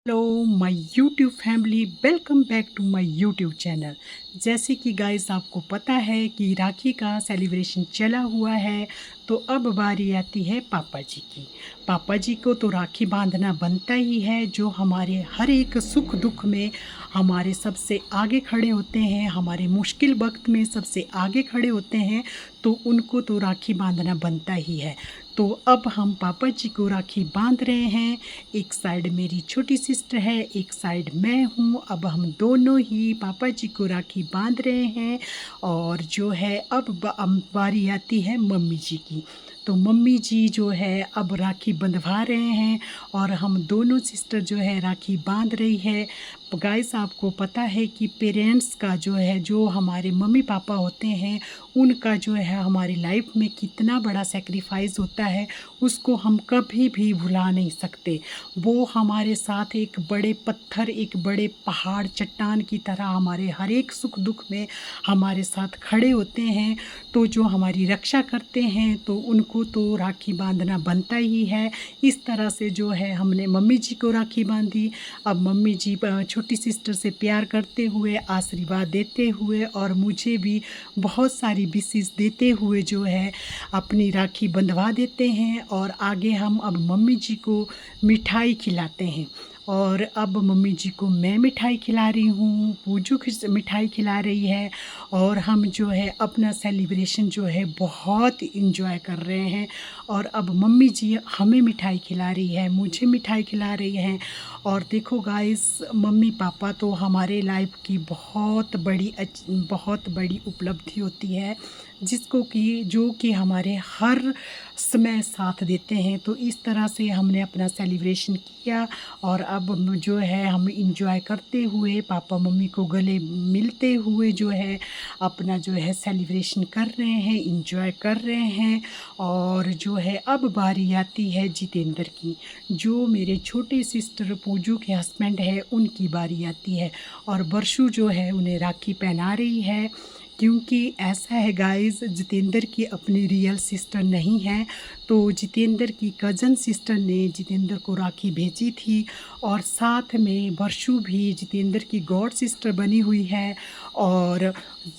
Hello my YouTube family, welcome back to my YouTube channel. जैसे कि guys आपको पता है कि राखी का सेलिब्रेशन चला हुआ है, तो अब बारी आती है पापा जी की। पापा जी को तो राखी बांधना बनता ही है, जो हमारे हर एक सुख दुख में हमारे सबसे आगे खड़े होते हैं, हमारे मुश्किल वक्त में सबसे आगे खड़े होते हैं, तो उनको तो राखी बांधना बनता ही है। तो अब हम पापा जी को राखी बांध रहे हैं। एक साइड मेरी छोटी सिस्टर है, एक साइड मैं हूँ। अब हम दोनों ही पापा जी को राखी बांध रहे हैं। और जो है अब बारी आती है मम्मी जी की। तो मम्मी जी जो है अब राखी बंधवा रहे हैं और हम दोनों सिस्टर जो है राखी बांध रही है। गाइस आपको पता है कि पेरेंट्स का जो है, जो हमारे मम्मी पापा होते हैं, उनका जो है हमारी लाइफ में कितना बड़ा सेक्रीफाइस होता है, उसको हम कभी भी भुला नहीं सकते। वो हमारे साथ एक बड़े पत्थर, एक बड़े पहाड़, चट्टान की तरह हमारे हर एक सुख दुख में हमारे साथ खड़े होते हैं। तो जो हमारी रक्षा करते हैं, तो उनको तो राखी बांधना बनता ही है। इस तरह से जो है हमने मम्मी जी को राखी बांधी। अब मम्मी जी छोटी सिस्टर से प्यार करते हुए, आशीर्वाद देते हुए और मुझे भी बहुत सारी विशेस देते हुए जो है अपनी राखी बंधवा देते हैं। और आगे हम अब मम्मी जी को मिठाई खिलाते हैं। और अब मम्मी जी को मैं मिठाई खिला रही हूँ, पूजू मिठाई खिला रही है। और हम जो है अपना सेलिब्रेशन जो है बहुत इंजॉय कर रहे हैं। और अब मम्मी जी हमें मिठाई खिला रही है, मुझे मिठाई खिला रही हैं। और देखो गाइस, मम्मी पापा तो हमारे लाइफ की बहुत बड़ी उपलब्धि होती है, जिसको कि जो कि हमारे हर समय साथ देते हैं। तो इस तरह से हमने अपना सेलिब्रेशन किया। और अब जो है हम इंजॉय करते हुए, पापा मम्मी को गले मिलते हुए जो है अपना जो है सेलिब्रेशन कर रहे हैं, इंजॉय कर रहे हैं। और जो है अब बारी आती है जितेंद्र की, जो मेरे छोटे सिस्टर पूजू के हस्बैंड है, उनकी बारी आती है। और बरशु जो है उन्हें राखी पहना रही है। क्योंकि ऐसा है गाइस, जितेंद्र की अपनी रियल सिस्टर नहीं है, तो जितेंद्र की कज़न सिस्टर ने जितेंद्र को राखी भेजी थी। और साथ में बरशु भी जितेंद्र की गॉड सिस्टर बनी हुई है। और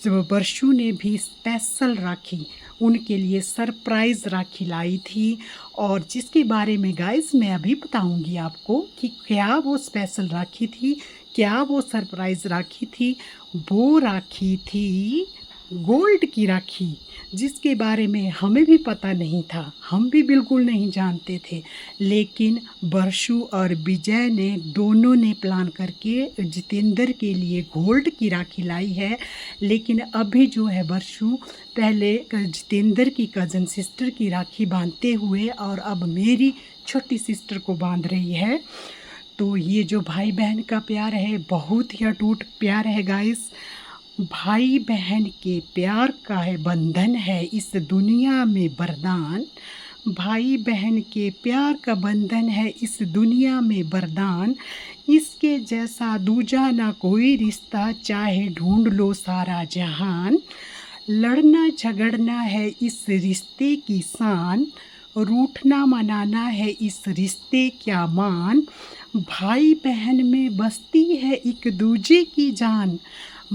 बरशु ने भी स्पेशल राखी उनके लिए सरप्राइज़ राखी लाई थी। और जिसके बारे में गाइस मैं अभी बताऊंगी आपको कि क्या वो स्पेशल राखी थी, क्या वो सरप्राइज़ राखी थी। वो राखी थी गोल्ड की राखी, जिसके बारे में हमें भी पता नहीं था, हम भी बिल्कुल नहीं जानते थे। लेकिन बरशु और विजय ने दोनों ने प्लान करके जितेंद्र के लिए गोल्ड की राखी लाई है। लेकिन अभी जो है बरशु पहले जितेंद्र की कज़न सिस्टर की राखी बांधते हुए और अब मेरी छोटी सिस्टर को बांध रही है। तो ये जो भाई बहन का प्यार है, बहुत ही अटूट प्यार है गाइस। भाई बहन के प्यार का है बंधन है इस दुनिया में वरदान। भाई बहन के प्यार का बंधन है इस दुनिया में वरदान। इसके जैसा दूजा ना कोई रिश्ता, चाहे ढूंढ लो सारा जहान। लड़ना झगड़ना है इस रिश्ते की शान, रूठना मनाना है इस रिश्ते क्या मान। भाई बहन में बसती है एक दूजे की जान,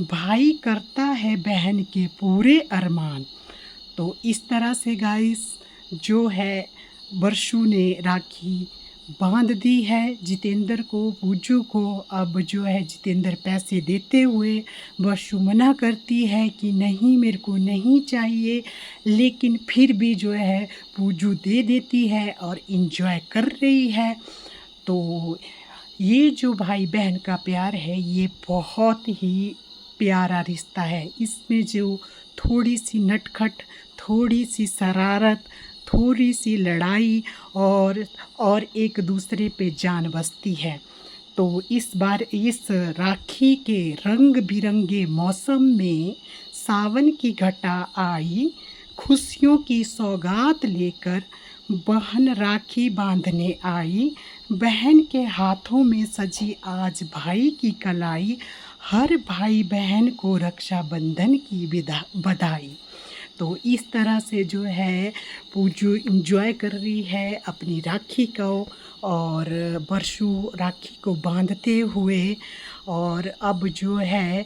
भाई करता है बहन के पूरे अरमान। तो इस तरह से गाइस जो है बरशु ने राखी बांध दी है जितेंद्र को, पूजू को। अब जो है जितेंद्र पैसे देते हुए, बरशु मना करती है कि नहीं मेरे को नहीं चाहिए, लेकिन फिर भी जो है पूजू दे देती है और इन्जॉय कर रही है। तो ये जो भाई बहन का प्यार है, ये बहुत ही प्यारा रिश्ता है। इसमें जो थोड़ी सी नटखट, थोड़ी सी शरारत, थोड़ी सी लड़ाई और एक दूसरे पे जान बसती है। तो इस बार इस राखी के रंग बिरंगे मौसम में सावन की घटा आई, खुशियों की सौगात लेकर बहन राखी बांधने आई। बहन के हाथों में सजी आज भाई की कलाई, हर भाई बहन को रक्षाबंधन की बधाई। तो इस तरह से जो है वो जो इंजॉय कर रही है अपनी राखी को, और बरसों राखी को बांधते हुए। और अब जो है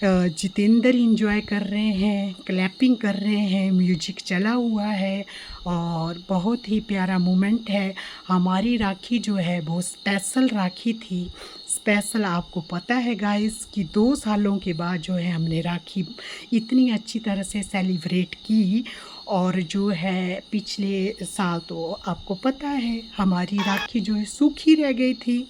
जितेंद्र इंजॉय कर रहे हैं, क्लैपिंग कर रहे हैं, म्यूजिक चला हुआ है और बहुत ही प्यारा मोमेंट है। हमारी राखी जो है वो स्पेशल राखी थी। स्पेशल आपको पता है गाइस कि 2 सालों के बाद जो है हमने राखी इतनी अच्छी तरह से सेलिब्रेट की। और जो है पिछले साल तो आपको पता है हमारी राखी जो है सूखी रह गई थी।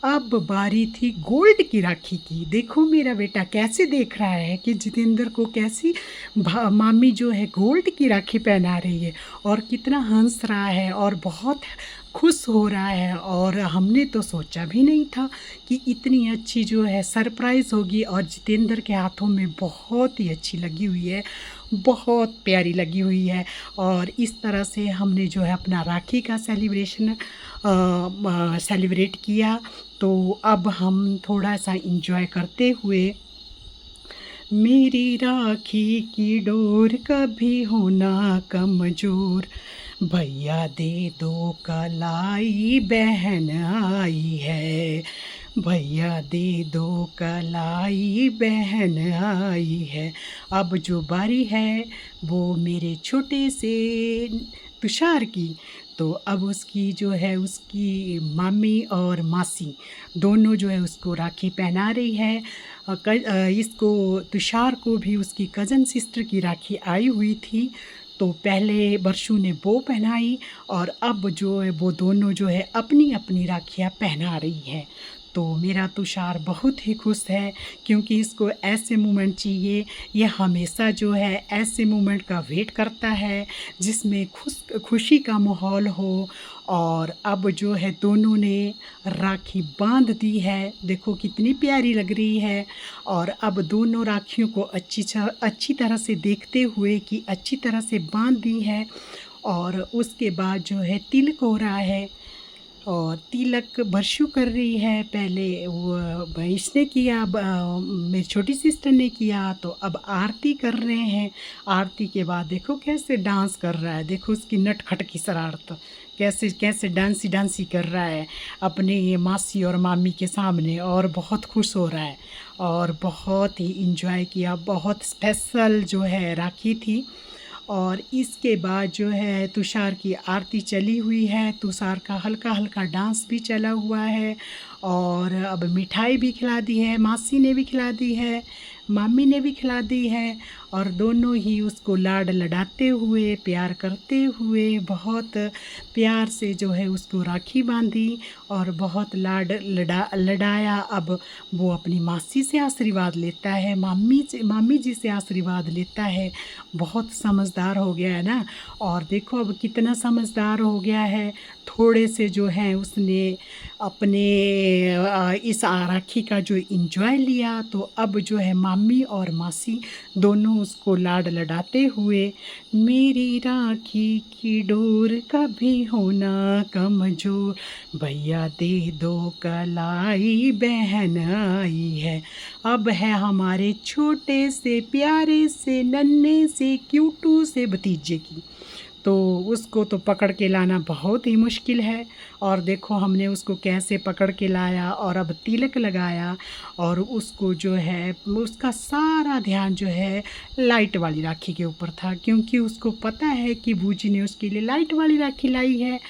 अब बारी थी गोल्ड की राखी की। देखो मेरा बेटा कैसे देख रहा है कि जितेंद्र को कैसी मामी जो है गोल्ड की राखी पहना रही है, और कितना हंस रहा है और बहुत खुश हो रहा है। और हमने तो सोचा भी नहीं था कि इतनी अच्छी जो है सरप्राइज़ होगी, और जितेंद्र के हाथों में बहुत ही अच्छी लगी हुई है, बहुत प्यारी लगी हुई है। और इस तरह से हमने जो है अपना राखी का सेलिब्रेट किया। तो अब हम थोड़ा सा इंजॉय करते हुए, मेरी राखी की डोर कभी होना कमज़ोर, भैया दे दो कलाई बहन आई है, भैया दे दो कलाई बहन आई है। अब जो बारी है वो मेरे छोटे से तुषार की। तो अब उसकी जो है उसकी मामी और मासी दोनों जो है उसको राखी पहना रही है। इसको तुषार को भी उसकी कज़न सिस्टर की राखी आई हुई थी, तो पहले बरशु ने वो पहनाई, और अब जो है वो दोनों जो है अपनी अपनी राखियाँ पहना रही है। तो मेरा तुषार बहुत ही खुश है क्योंकि इसको ऐसे मोमेंट चाहिए। ये हमेशा जो है ऐसे मोमेंट का वेट करता है जिसमें खुशी का माहौल हो। और अब जो है दोनों ने राखी बांध दी है, देखो कितनी प्यारी लग रही है। और अब दोनों राखियों को अच्छी तरह से देखते हुए कि अच्छी तरह से बांध दी है। और उसके बाद जो है तिलक हो रहा है, और तिलक बरशु कर रही है। पहले वो इसने किया, मेरी छोटी सिस्टर ने किया, तो अब आरती कर रहे हैं। आरती के बाद देखो कैसे डांस कर रहा है, देखो उसकी नटखट की शरारत, कैसे कैसे डांसी डांसी कर रहा है अपने ये मासी और मामी के सामने, और बहुत खुश हो रहा है और बहुत ही इंजॉय किया। बहुत स्पेशल जो है राखी थी। और इसके बाद जो है तुषार की आरती चली हुई है, तुषार का हल्का हल्का डांस भी चला हुआ है। और अब मिठाई भी खिला दी है, मासी ने भी खिला दी है, मामी ने भी खिला दी है। और दोनों ही उसको लाड लडाते हुए, प्यार करते हुए, बहुत प्यार से जो है उसको राखी बांधी और बहुत लाड लडाया। अब वो अपनी मासी से आशीर्वाद लेता है, मामी जी से आशीर्वाद लेता है। बहुत समझदार हो गया है ना। और देखो अब कितना समझदार हो गया है, थोड़े से जो है उसने अपने इस राखी का जो इंजॉय लिया। तो अब जो है मामी और मासी दोनों उसको लाड लडाते हुए, मेरी राखी की डोर कभी होना कमजोर, भैया दे दो कलाई बहन आई है। अब है हमारे छोटे से प्यारे से नन्हे से क्यूटू से भतीजे की। तो उसको तो पकड़ के लाना बहुत ही मुश्किल है। और देखो हमने उसको कैसे पकड़ के लाया, और अब तिलक लगाया। और उसको जो है उसका सारा ध्यान जो है लाइट वाली राखी के ऊपर था, क्योंकि उसको पता है कि बूजी ने उसके लिए लाइट वाली राखी लाई है।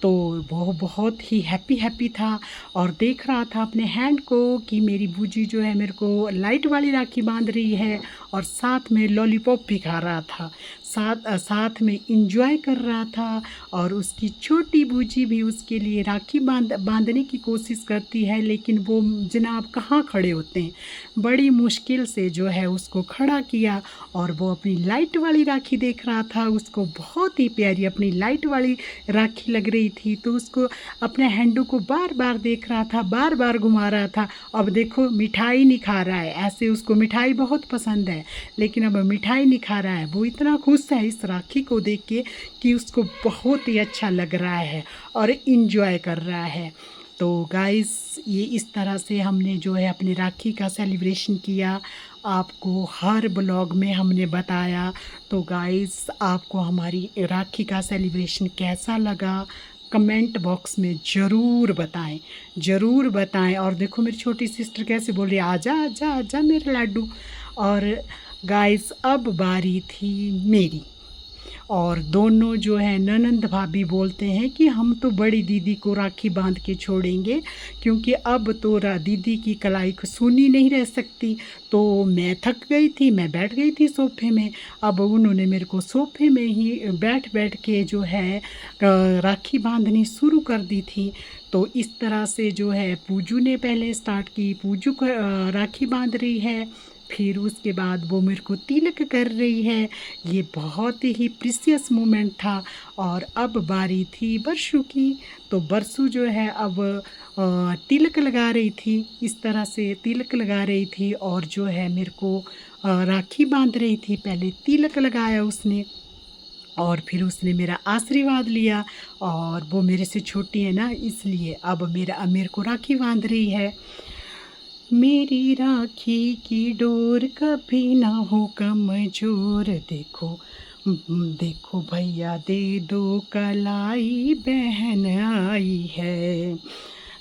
तो वो बहुत ही हैप्पी था और देख रहा था अपने हैंड को कि मेरी बूजी जो है मेरे को लाइट वाली राखी बांध रही है, और साथ में लॉलीपॉप भी खा रहा था, साथ में इंजॉय कर रहा था। और उसकी छोटी बूजी भी उसके लिए राखी बांधने की कोशिश करती है, लेकिन वो जनाब कहाँ खड़े होते हैं। बड़ी मुश्किल से जो है उसको खड़ा किया, और वो अपनी लाइट वाली राखी देख रहा था। उसको बहुत ही प्यारी अपनी लाइट वाली राखी लग रही थी, तो उसको अपने हैंडू को बार बार देख रहा था, बार बार घुमा रहा था। अब देखो मिठाई नहीं खा रहा है, ऐसे उसको मिठाई बहुत पसंद है, लेकिन अब मिठाई नहीं खा रहा है। वो इतना खुश है इस राखी को देख के कि उसको बहुत ही अच्छा लग रहा है और इन्जॉय कर रहा है। तो गाइस ये इस तरह से हमने जो है अपने राखी का सेलिब्रेशन किया। आपको हर ब्लॉग में हमने बताया। तो गाइस आपको हमारी राखी का सेलिब्रेशन कैसा लगा कमेंट बॉक्स में ज़रूर बताएं, ज़रूर बताएं। और देखो मेरी छोटी सिस्टर कैसे बोल रही है, आजा आजा आजा मेरे लाडू। और गाइस अब बारी थी मेरी, और दोनों जो है ननंद भाभी बोलते हैं कि हम तो बड़ी दीदी को राखी बांध के छोड़ेंगे, क्योंकि अब तो दीदी की कलाई को सुनी नहीं रह सकती। तो मैं थक गई थी, मैं बैठ गई थी सोफे में। अब उन्होंने मेरे को सोफे में ही बैठ बैठ के जो है राखी बांधनी शुरू कर दी थी। तो इस तरह से जो है पूजू ने पहले स्टार्ट की, पूजू राखी बांध रही है, फिर उसके बाद वो मेरे को तिलक कर रही है। ये बहुत ही प्रीसियस मोमेंट था। और अब बारी थी बरसू की। तो बरसू जो है अब तिलक लगा रही थी, इस तरह से तिलक लगा रही थी और जो है मेरे को राखी बांध रही थी। पहले तिलक लगाया उसने और फिर उसने मेरा आशीर्वाद लिया, और वो मेरे से छोटी है ना, इसलिए अब मेरे को राखी बांध रही है। मेरी राखी की डोर कभी ना हो कमजोर, देखो देखो भैया दे दो कलाई, बहन आई है।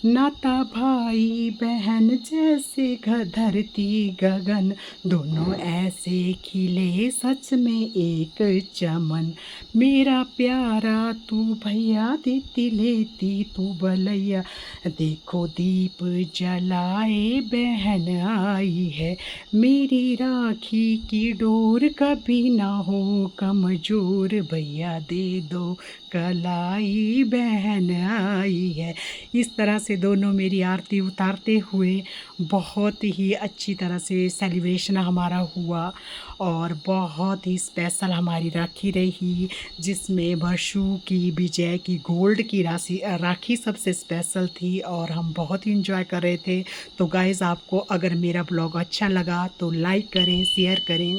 नाता भाई बहन जैसे धरती गगन, दोनों ऐसे खिले सच में एक चमन। मेरा प्यारा तू भैया दीदी लेती तू बलैया, देखो दीप जलाए बहन आई है। मेरी राखी की डोर कभी ना हो कमजोर, भैया दे दो कलाई, बहन आई है। इस तरह से दोनों मेरी आरती उतारते हुए बहुत ही अच्छी तरह से सेलिब्रेशन हमारा हुआ, और बहुत ही स्पेशल हमारी राखी रही, जिसमें बरसू की, विजय की गोल्ड की राखी सबसे स्पेशल थी, और हम बहुत ही इंजॉय कर रहे थे। तो गाइज़ आपको अगर मेरा ब्लॉग अच्छा लगा तो लाइक करें, शेयर करें